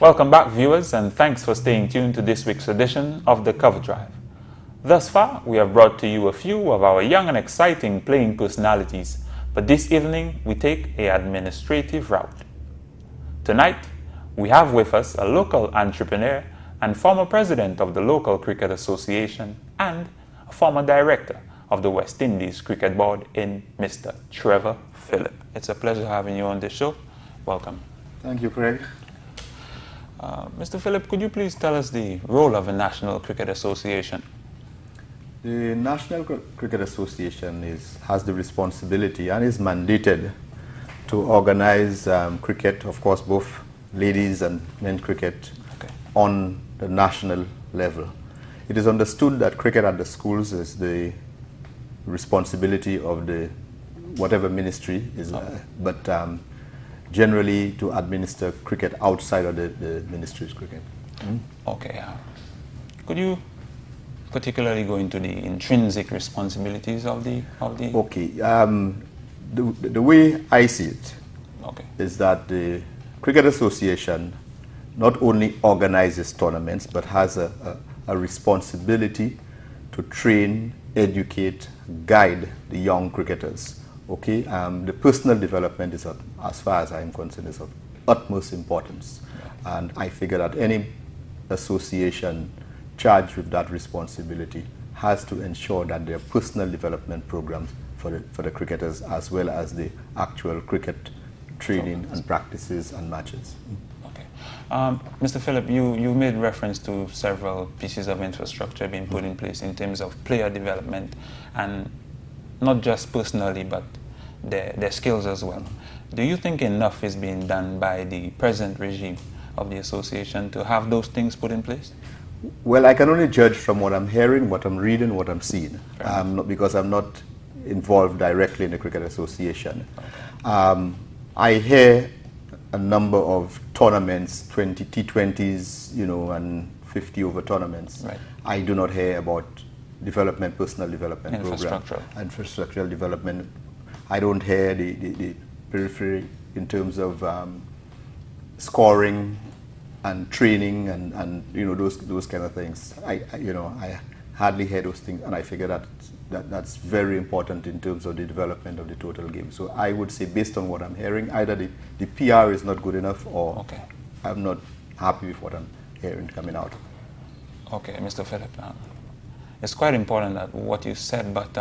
Welcome back, viewers, and thanks for staying tuned to this week's edition of the Cover Drive. Thus far, we have brought to you a few of our young and exciting playing personalities, but this evening we take an administrative route. Tonight, we have with us a local entrepreneur and former president of the local Cricket Association and a former director of the West Indies Cricket Board in Mr. Trevor Phillip. It's a pleasure having you on this show. Welcome. Thank you, Craig. Mr. Phillip, could you please tell us the role of the National Cricket Association? The National Cricket Association has the responsibility and is mandated to organize cricket, of course, both ladies and men cricket, on the national level. It is understood that cricket at the schools is the responsibility of the whatever ministry is, but generally to administer cricket outside of the ministry's cricket. Okay. Could you particularly go into the intrinsic responsibilities of the? Okay. The way I see it is that the Cricket Association not only organizes tournaments but has a responsibility to train, educate, guide the young cricketers. Okay, the personal development is, as far as I'm concerned, is of utmost importance, and I figure that any association charged with that responsibility has to ensure that there are personal development programs for the cricketers, as well as the actual cricket training and practices and matches. Okay, Mr. Phillip, you made reference to several pieces of infrastructure being put in place in terms of player development, and not just personally, but their skills as well. Do you think enough is being done by the present regime of the association to have those things put in place? Well, I can only judge from what I'm hearing, what I'm reading, what I'm seeing, because I'm not involved directly in the Cricket Association. Okay. I hear a number of tournaments, 20 T20s, and 50 over tournaments. Right. I do not hear about development, personal development program, infrastructural development. I don't hear the periphery in terms of scoring and training and those kind of things. I hardly hear those things, and I figure that's very important in terms of the development of the total game. So I would say, based on what I'm hearing, either the PR is not good enough, or I'm not happy with what I'm hearing coming out. Okay, Mr. Phillip. It's quite important that what you said, but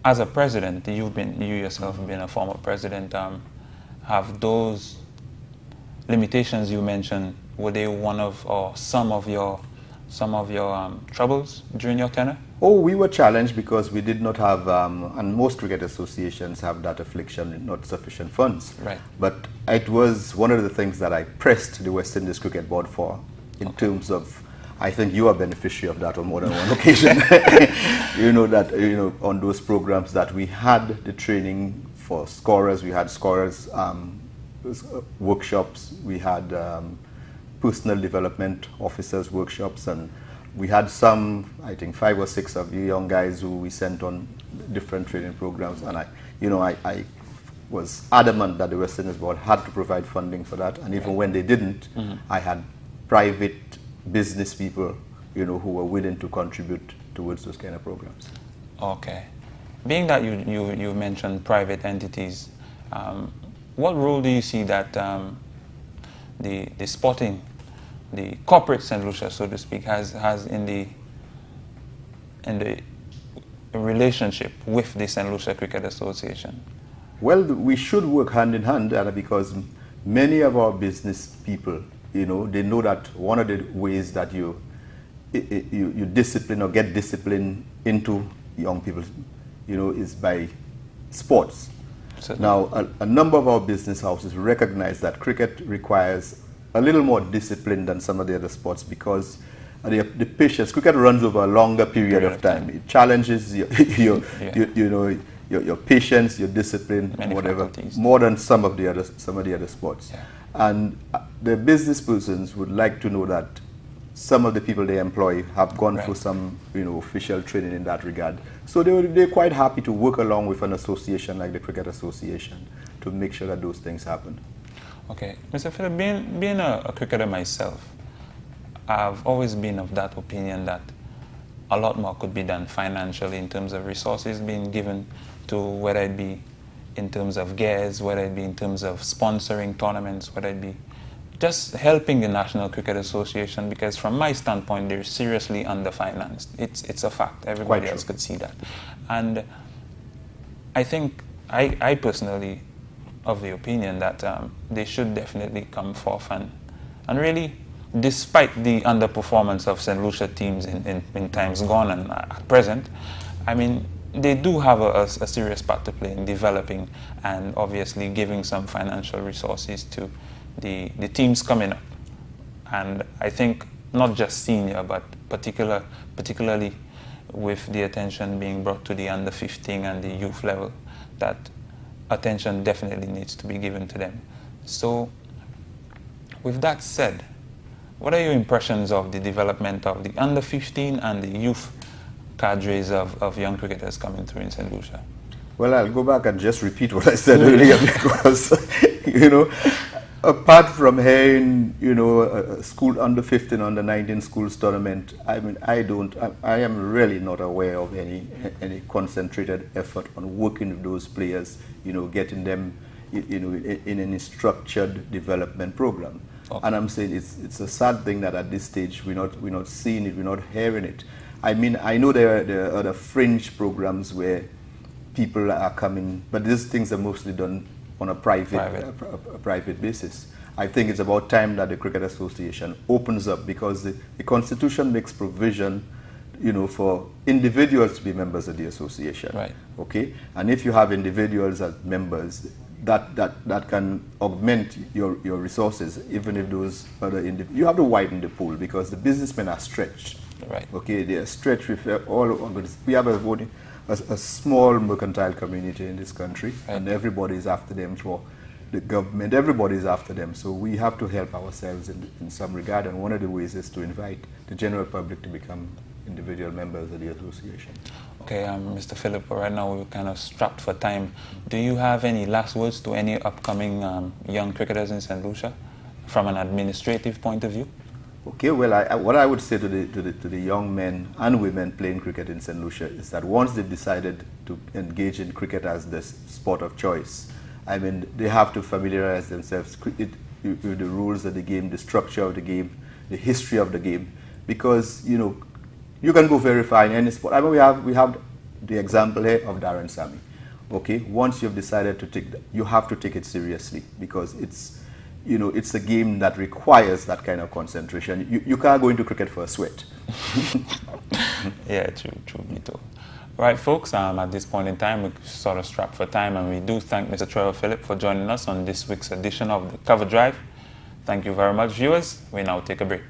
as a president, you yourself have been a former president. Have those limitations you mentioned, were they one of or some of your troubles during your tenure? Oh, we were challenged because we did not have, and most cricket associations have that affliction, not sufficient funds. Right. But it was one of the things that I pressed the West Indies Cricket Board for, in terms of, I think you are beneficiary of that on more than one occasion. On those programs that we had the training for scorers, we had scorers workshops, we had personal development officers workshops, and we had some, I think 5 or 6 of the young guys who we sent on different training programs, and I was adamant that the West Indies Board had to provide funding for that, and even when they didn't, I had private business people, who were willing to contribute towards those kind of programs. Okay. Being that you mentioned private entities, what role do you see that the sporting, the corporate St. Lucia, so to speak, has in the relationship with the St. Lucia Cricket Association? Well, we should work hand in hand, because many of our business people, they know that one of the ways that you discipline or get discipline into young people, is by sports. Certainly. Now, a number of our business houses recognize that cricket requires a little more discipline than some of the other sports, because the patience, cricket runs over a longer period of time. It challenges your patience, your discipline, and whatever, more than some of the other sports. Yeah. And the business persons would like to know that some of the people they employ have gone through some, official training in that regard. So they're quite happy to work along with an association like the Cricket Association to make sure that those things happen. Okay, Mr. Philip, being a cricketer myself, I've always been of that opinion that a lot more could be done financially in terms of resources being given to, whether it be in terms of gears, whether it be in terms of sponsoring tournaments, whether it be just helping the National Cricket Association, because from my standpoint, they're seriously underfinanced. It's a fact. Everybody else could see that. And I think, I personally of the opinion that they should definitely come forth and really, despite the underperformance of St. Lucia teams in times gone and at present, I mean, they do have a serious part to play in developing and obviously giving some financial resources to the teams coming up. And I think not just senior, but particularly with the attention being brought to the under 15 and the youth level, that attention definitely needs to be given to them. So with that said, what are your impressions of the development of the under 15 and the youth cadres of young cricketers coming through in St. Lucia? Well, I'll go back and just repeat what I said earlier, because, you know, apart from hearing, you know, a school under 15, under 19 schools tournament, I mean, I am really not aware of any concentrated effort on working with those players, you know, getting them, you know, in any structured development program. Okay. And I'm saying it's a sad thing that at this stage we're not seeing it, we're not hearing it. I mean, I know there are other fringe programs where people are coming, but these things are mostly done on a private basis. I think it's about time that the Cricket Association opens up, because the Constitution makes provision, you know, for individuals to be members of the association. Right. Okay? And if you have individuals as members, that can augment your resources, even if those other you have to widen the pool, because the businessmen are stretched. Right. Okay, they are stretched with we have a small mercantile community in this country, right, and everybody's after them, for the government, everybody's after them. So we have to help ourselves in some regard, and one of the ways is to invite the general public to become individual members of the association. Okay, Mr. Philip, right now we're kind of strapped for time. Do you have any last words to any upcoming young cricketers in St. Lucia from an administrative point of view? Okay, well, what I would say to the young men and women playing cricket in St. Lucia is that once they've decided to engage in cricket as the sport of choice, I mean, they have to familiarize themselves with the rules of the game, the structure of the game, the history of the game, because, you know, you can go very far in any sport. I mean, we have the example here of Darren Sammy. Okay, once you've decided to take, you have to take it seriously, because it's, you know, it's a game that requires that kind of concentration. You can't go into cricket for a sweat. Yeah, true, me too. Right, folks, at this point in time, we're sort of strapped for time, and we do thank Mr. Trevor Phillip for joining us on this week's edition of the Cover Drive. Thank you very much, viewers. We now take a break.